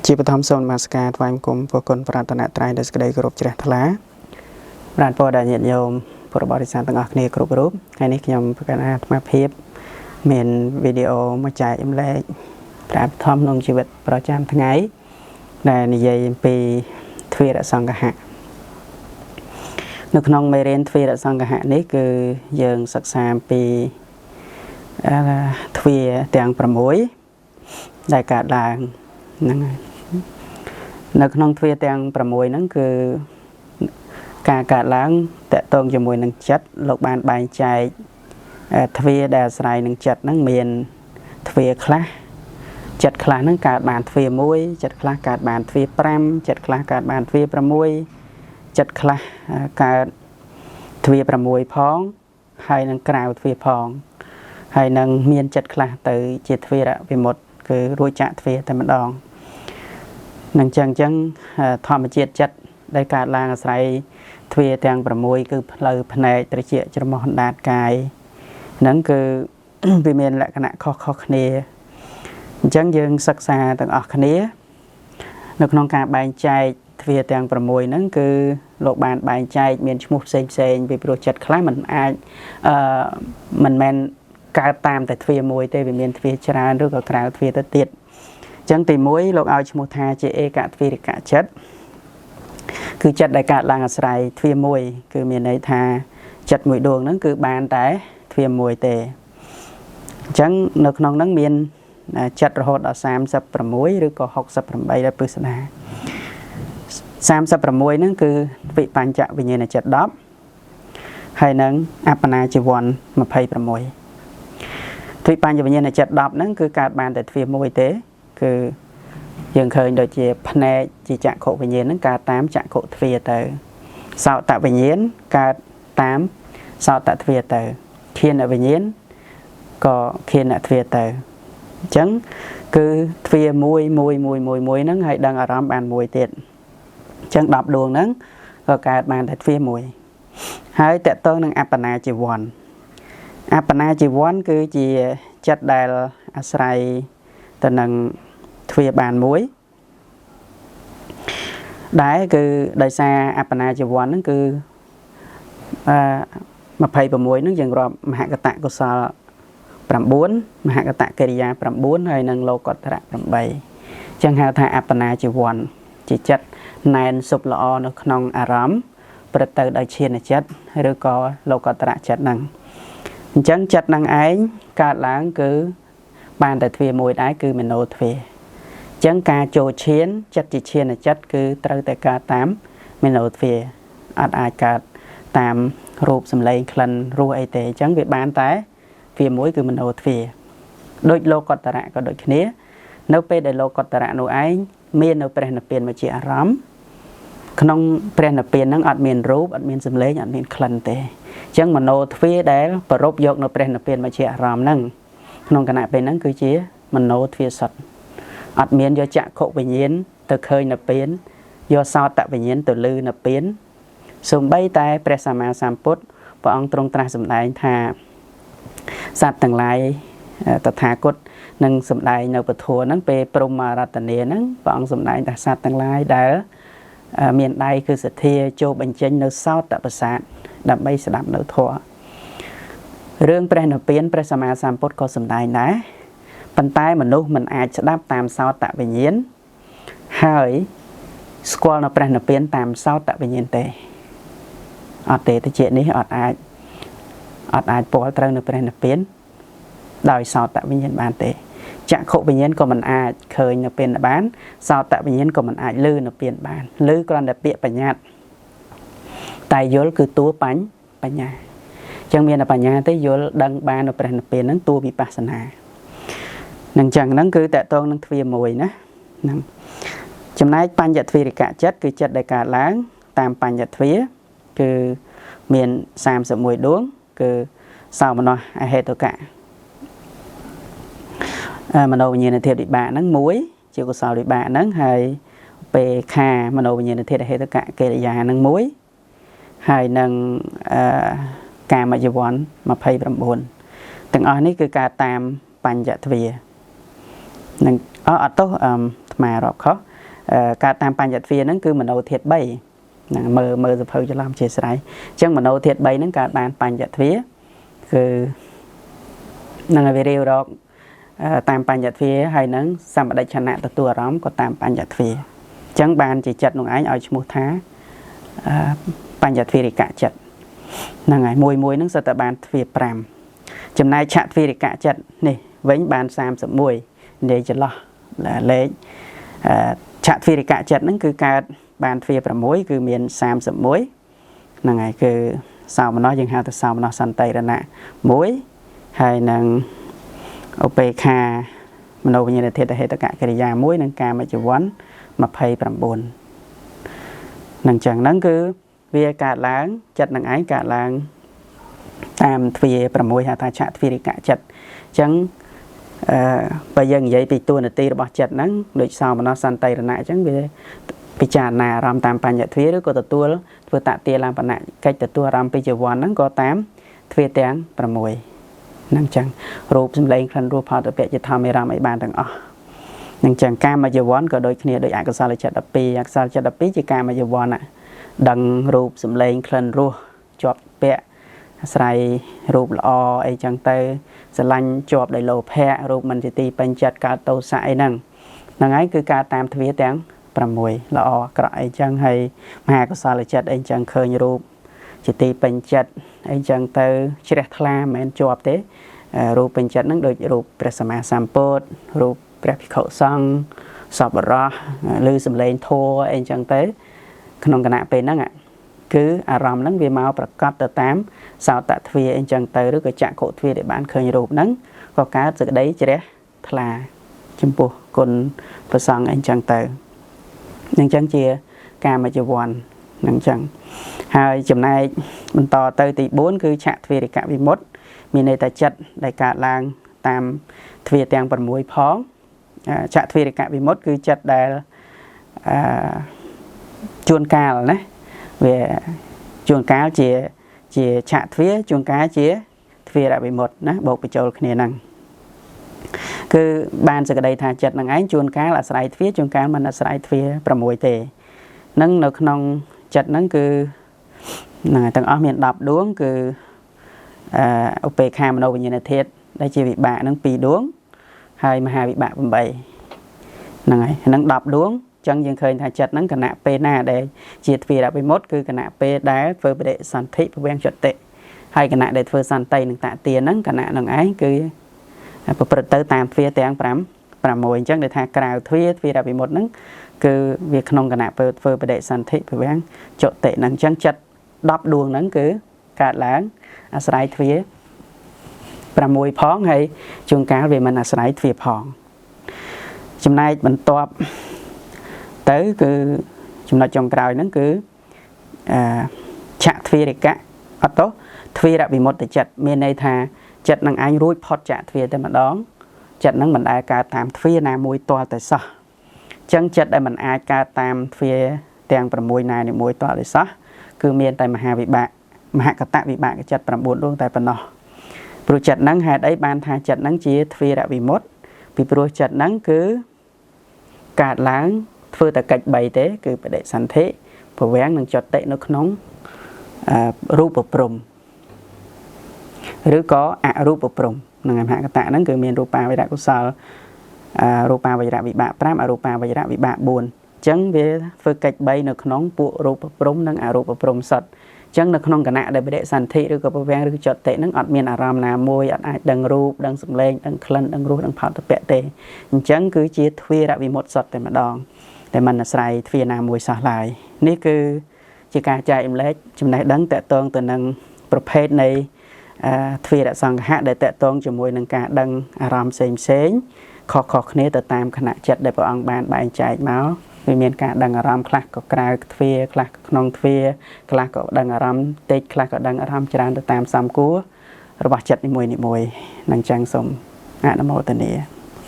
ជាបឋមសូមនមស្ការថ្វាយបង្គំព្រះគុណប្រតនត្រ័យដោយសេចក្តីគោរពជ្រះថ្លាប្រាណពរដល់ញាតិញោមពុទ្ធបរិស័ទទាំងអស់គ្នាគ្រប់រូបថ្ងៃនេះខ្ញុំប្រកាសអាត្មាភាពមានវីដេអូមកចែករំលែកប្រាប់ធម្មក្នុងជីវិតប្រចាំថ្ងៃដែលនិយាយអំពីទ្វារសង្ឃៈនៅក្នុងមេរៀនទ្វារសង្ឃៈនេះគឺយើងសិក្សាអំពីទ្វារទាំង6ដែលកើតឡើងហ្នឹងហើយនៅក្នុងទ្វារទាំង6ហ្នឹងគឺការកើតឡើងតកតងជាមួយនឹងចិត្តលោកបានបែងចែកទ្វារដែលអាស្រ័យនឹងចិត្តហ្នឹងមានទ្វារខ្លះចិត្តខ្លះហ្នឹងកើតបានទ្វារ1ចិត្តខ្លះកើតបានទ្វារ5ចិត្តខ្លះកើតបានទ្វារ6ចិត្តខ្លះកើតទ្វារ6ផងហើយនឹងក្រៅទ្វារផងហើយនឹងមានចិត្តខ្លះទៅជាទ្វារវិមុតគឺរួចចាក់ទ្វារតែម្ដងនឹងចឹងធម្មជាតិចិត្តដែលកើតឡើងអាស្រ័យទ្វារទាំង6គឺផ្លូវភ្នែកត្រជាច្រមុះអណ្ដាតកាយហ្នឹងគឺវាមានលក្ខណៈខុសៗគ្នាអញ្ចឹងយើងសិក្សាទាំងអស់គ្នានៅក្នុងការបែងចែកទ្វារទាំង6ហ្នឹងគឺលោកបានបែងចែកមានឈ្មោះផ្សេងពីព្រោះចិត្តខ្លះมันអាចមិនមែនកើតតាមតែទ្វារមួយទេវាមានទ្វារច្រើនឬក៏ក្រៅទ្វារទៅទៀតអញ្ចឹងទី1លោកឲ្យឈ្មោះថាជាឯកទ្វារិកចិត្តគឺចិត្តដែលកើតឡើងអាស្រ័យទ្វារមួយគឺមានន័យថាចិត្តមួយដួងហ្នឹងគឺបានតែទ្វារមួយទេអញ្ចឹងនៅក្នុងហ្នឹងមានចិត្តរហូតដល់36ឬក៏68ដែលពិស្ដា36ហ្នឹងគឺវិបញ្ចវិញ្ញាណចិត្ត10ហើយនឹងអបណាជីវ័ន26ទ្វិបញ្ញវិញ្ញាណចិត្ត10ហ្នឹងគឺកើតបានតែទ្វារមួយទេគឺយើងឃើញដូចជាភ្នែកជាចក្ខុវិញ្ញាណហ្នឹងកើតតាមចក្ខុទ្វារទៅសោតវិញ្ញាណកើតតាមសោតទ្វារទៅឃានវិញ្ញាណក៏ឃានទ្វារទៅអញ្ចឹងគឺទ្វារមួយហ្នឹងហើយដឹងអារម្មណ៍បានមួយទៀតអញ្ចឹង10ដួងហ្នឹងក៏កើតបានតែទ្វារមួយហើយតកតងនឹងអបណាជីវ័នអបណាជីវ័នគឺជាចិត្តដែលអាស្រ័យទៅនឹងទ្វារបានមួយដែលគឺដោយសារអបណាជីវ័នហ្នឹងគឺ26ហ្នឹងយើងរាប់មហកតកុសល9មហកតកិរិយា9ហើយនឹងលោកតរៈ8អញ្ចឹងហៅថាអបណាជីវ័នជាចិត្តណែនសុបល្អនៅក្នុងអារម្មណ៍ប្រទៅដោយឈានចិត្តឬក៏លោកតរៈចិត្តហ្នឹងអញ្ចឹងចិត្តនឹងឯងកើតឡើងគឺបានតែទ្វារមួយដែរគឺមโนទ្វារអញ្ចឹងការចូលឈានចិត្តជាឈានចិត្តគឺត្រូវតែកើតតាមមโนទ្វារអត់អាចកើតតាមរូបសម្លេងក្លិនរសអីទេអញ្ចឹងវាបានតែទ្វារមួយគឺមโนទ្វារដូចលោកតរៈក៏ដូចគ្នានៅពេលដែលលោកតរៈនោះឯងមាននៅព្រះនិព្វានមកជាអារម្មណ៍ក្នុងព្រះនិព្វានហ្នឹងអត់មានរូបអត់មានសម្លេងអត់មានក្លិនទេអញ្ចឹងមโนទ្វារដែលប្ររពយកនៅព្រះនិព្វានមកជាអារម្មណ៍ហ្នឹងក្នុងគណៈពេលហ្នឹងគឺជាមโนទ្វារសុទ្ធអត់មានយកចក្ខុវិញ្ញាណទៅឃើញនិព្វានយកសោតវិញ្ញាណទៅឮនិព្វានសូម្បីតែព្រះសម្មាសម្ពុទ្ធព្រះអង្គទ្រង់ត្រាស់សម្ដែងថាសត្វទាំងឡាយតថាគតនឹងសម្ដែងនៅពធហ្នឹងពេលព្រហ្មរតនាហ្នឹងព្រះអង្គសម្ដែងថាសត្វទាំងឡាយដែលមានដៃគឺសទ្ធាចូលបញ្ចេញនៅសោតប្រសាទដើម្បីស្ដាប់នៅធម៌រឿងព្រះនិព្វានព្រះសម្មាសម្ពុទ្ធក៏សម្ដែងដែរប៉ុន្តែមនុស្សមិនអាចស្ដាប់តាមសោតវិញ្ញាណហើយស្គាល់នៅព្រះនិព្វានតាមសោតវិញ្ញាណទេអត់ទេតិចនេះអត់អាចពលត្រូវនៅព្រះនិព្វានដោយសោតវិញ្ញាណបានទេចក្ខុវិញ្ញាណក៏មិនអាចឃើញនៅពេលបានសោតវិញ្ញាណក៏មិនអាចឮនៅពេលបានឮគ្រាន់តែពាក្យបញ្ញត្តិតែយល់គឺតួបញ្ញាអញ្ចឹងមានតែបញ្ញាទេយល់ដឹងបាននៅព្រះនិព្វានហ្នឹងតួវិបស្សនានឹងអញ្ចឹងហ្នឹងគឺតកតងនឹងទ្វារមួយណាហ្នឹងចំណែកបញ្ញទ្វារិកចិត្តគឺចិត្តដែលកើតឡើងតាមបញ្ញទ្វារគឺមាន31ដួងគឺសោមនស្សអហេតុកៈមโนវិញ្ញាណធាតុវិបាកហ្នឹងមួយជាកុសលវិបាកហ្នឹងហើយពេលខាមโนវិញ្ញាណធាតុអហេតុកៈកិរិយាហ្នឹងមួយហើយនឹងកាមជីវ័ន29ទាំងអស់នេះគឺការតាមបញ្ញទ្វារនឹងអត់ទោសអាត្មារាប់ខុស ការតាមបញ្ញត្តិវាហ្នឹងគឺមโนធាតុ3មើលសភៅច្រឡំជាស្រ័យអញ្ចឹងមโนធាតុ3ហ្នឹងកើតបានបញ្ញត្តិវាគឺនឹងឲ្យវារាវរកតាមបញ្ញត្តិវាហើយនឹងសម្បដិឆណៈទទួលអារម្មណ៍ក៏តាមបញ្ញត្តិវាអញ្ចឹងបានជាចិត្តនោះឯងឲ្យឈ្មោះថាបញ្ញត្តិរិកៈចិត្តហ្នឹងហើយមួយហ្នឹងសិតតែបានទ្វា5ចំណែកឆទ្វារិកៈចិត្តនេះវិញបាន31និយាយចន្លោះលេខឆទ្វារិកៈចិត្តហ្នឹងគឺកើតបានទ្វា6គឺមាន31ហ្នឹងហើយគឺសោមនស្សយើងហៅថាសោមនស្សសន្តិរណៈ1ហើយនឹងឧបេក្ខាមនោវិញ្ញាណធាតុហេតុកកិរិយា1និងកាមចវ័ន29នឹងចឹងហ្នឹងគឺវាកើតឡើងចិត្តនឹងឯងកើតឡើងតាមទ្វា6ហៅថាឆទ្វារិកៈចិត្តអញ្ចឹងបើយើងនិយាយពីតួនាទីរបស់ចិត្តហ្នឹងដូចសោមនស្សសន្តិរណៈអញ្ចឹងវាពិចារណាអារម្មណ៍តាមបញ្ញត្តិទ្វាឬក៏ទទួលធ្វើតតិលំបណៈកិច្ចទទួលអារម្មណ៍ពីចវ័នហ្នឹងក៏តាមទ្វាទាំង6ហ្នឹងចឹងរូបសម្លេងក្លិនរសផលតពៈជាធម្មអារម្មណ៍ឲ្យបានទាំងអស់ហ្នឹងចឹងកាមចវ័នក៏ដូចគ្នាដូចអកុសលចិត្ត12អកុសលចិត្ត12ជាកាមចវ័នដឹងរូបសម្លេងក្លិនរសជាប់ពាក់អាស្រ័យរូបល្អអីចឹងទៅស្រឡាញ់ជាប់ដោយលោភៈរូបមិនជាទីពេញចិត្តកើតទោសៈអីហ្នឹងហ្នឹងហើយគឺការតាមទ្វាទាំង6ល្អអាក្រក់អីចឹងហើយមហាកុសលចិត្តអីចឹងឃើញរូបជាទីពេញចិត្តអីចឹងទៅជ្រះថ្លាមិនមែនជាប់ទេរូបពេញចិត្តហ្នឹងដូចរូបព្រះសម្មាសម្ពុទ្ធរូបព្រះភិក្ខុសង្ឃសពរោះឬសំឡេងធម៌អីចឹងទៅក្នុងគណៈពេលហ្នឹងគឺអារម្មណ៍ហ្នឹងវាមកប្រកបទៅតាមសោតទ្វាអីចឹងទៅឬក៏ចក្ខុទ្វាដែលបានឃើញរូបហ្នឹងក៏កើតសេចក្តីជ្រះថ្លាចំពោះគុណព្រះសង្ឃអីចឹងទៅនឹងចឹងជាកាមចវ័ននឹងចឹងហើយចំណែកបន្តទៅទី4គឺឆទ្វារិកវិមុតតិមានន័យថាចិត្តដែលកើតឡើងតាមទ្វាទាំង6ផងឆទ្វារិកវិមុតតិគឺចិត្តដែលជួនកាលណាវាជួនកាលជាឆទ្វាជួនកាលជាទ្វារវិមុតតិណាបូកបញ្ចូលគ្នាហ្នឹងគឺបានសេចក្តីថាចិត្តនឹងឯងជួនកាលអាស្រ័យទ្វាជួនកាលមិនអាស្រ័យទ្វា6ទេនឹងនៅក្នុងចិត្តហ្នឹងគឺទាំងអស់មាន10ដួងគឺឧបេក្ខាមនោវិញ្ញាណធាតុដែលជាវិបាកហ្នឹង2ដួងហើយមហាវិបាក8ហ្នឹងហើយហ្នឹង10ដួងចឹងយើងឃើញថាចិត្តហ្នឹងគណៈពេលណាដែលជាទ្វារវិមុតតិគឺគណៈពេលដែលធ្វើបដិសន្ធិពវាំងចតិហើយគណៈដែលធ្វើសន្តិនឹងតទាហ្នឹងគណៈនឹងឯងគឺប្រព្រឹត្តទៅតាមទ្វាទាំង6អញ្ចឹងដែលថាក្រៅទ្វារវិមុតតិហ្នឹងគឺវាក្នុងគណៈពេលធ្វើបដិសន្ធិពវាំងចតិហ្នឹងអញ្ចឹងចិត្ត10ដួងហ្នឹងគឺកើតឡើងអាស្រ័យទ្វា6ផងហើយជួនកាលវាមិនអាស្រ័យទ្វាផងចំណែកបន្ទាប់ទៅគឺចំណុចចុងក្រោយហ្នឹងគឺឆទ្វារិកៈអត់ទៅទ្វារវិមុតតិចិត្តមានន័យថាចិត្តនឹងឯងរួចផុតចាកទ្វារតែម្ដងចិត្តនឹងមិនដែលកើតតាមទ្វារណាមួយទាល់តែសោះអញ្ចឹងចិត្តដែលមិនអាចកើតតាមទ្វារទាំង6ណាមួយទាល់តែសោះគឺមានតែមហាវិបាកមហកតវិបាកចិត្ត9ដួងតែប៉ុណ្ណោះព្រោះចិត្តហ្នឹងហេតុអីបានថាចិត្តហ្នឹងជាទ្វារវិមុតតិពីព្រោះចិត្តហ្នឹងគឺកើតឡើងធ្វើតែកិច្ច3ទេគឺបដិសន្ធិពវាំងនិងចតិនៅក្នុងរូបព្រំឬក៏អរូបព្រំនឹងមហកតហ្នឹងគឺមានរូបាវេរៈកុសលរូបាវេរៈវិបាក5អរូបាវេរៈវិបាក4អញ្ចឹងវាធ្វើកិច្ច3នៅក្នុងពួករូបព្រំនិងអរូបព្រំសុទ្ធអញ្ចឹងនៅក្នុងគណៈដែលបដិសន្ធិឬក៏ពវាំងឬចតិហ្នឹងអត់មានអារម្មណ៍ណាមួយអត់អាចដឹងរូបដឹងសម្លេងដឹងក្លិនដឹងរសដឹងផុតពៈទេអញ្ចឹងគឺជាទ្វារវិមុតតិសុទ្ធតែម្ដងតែមិនអាស្រ័យទ្វារណាមួយសោះឡើយនេះគឺជាការចែករំលែកចំណេះដឹងតកតងទៅនឹងប្រភេទនៃទ្វារសង្ឃៈដែលតកតងជាមួយនឹងការដឹងអារម្មណ៍ផ្សេងខុសៗគ្នាទៅតាមគណៈចិត្តដែលព្រះអង្គបានបែងចែកមកវាមានការដឹងអារម្មណ៍ខ្លះក៏ក្រៅទ្វារខ្លះក៏ក្នុងទ្វារខ្លះក៏ដឹងអារម្មណ៍តិចខ្លះក៏ដឹងអារម្មណ៍ច្រើនទៅតាមសំគួររបស់ចិត្តនីមួយៗនឹងចឹងសូមអនុមោទនា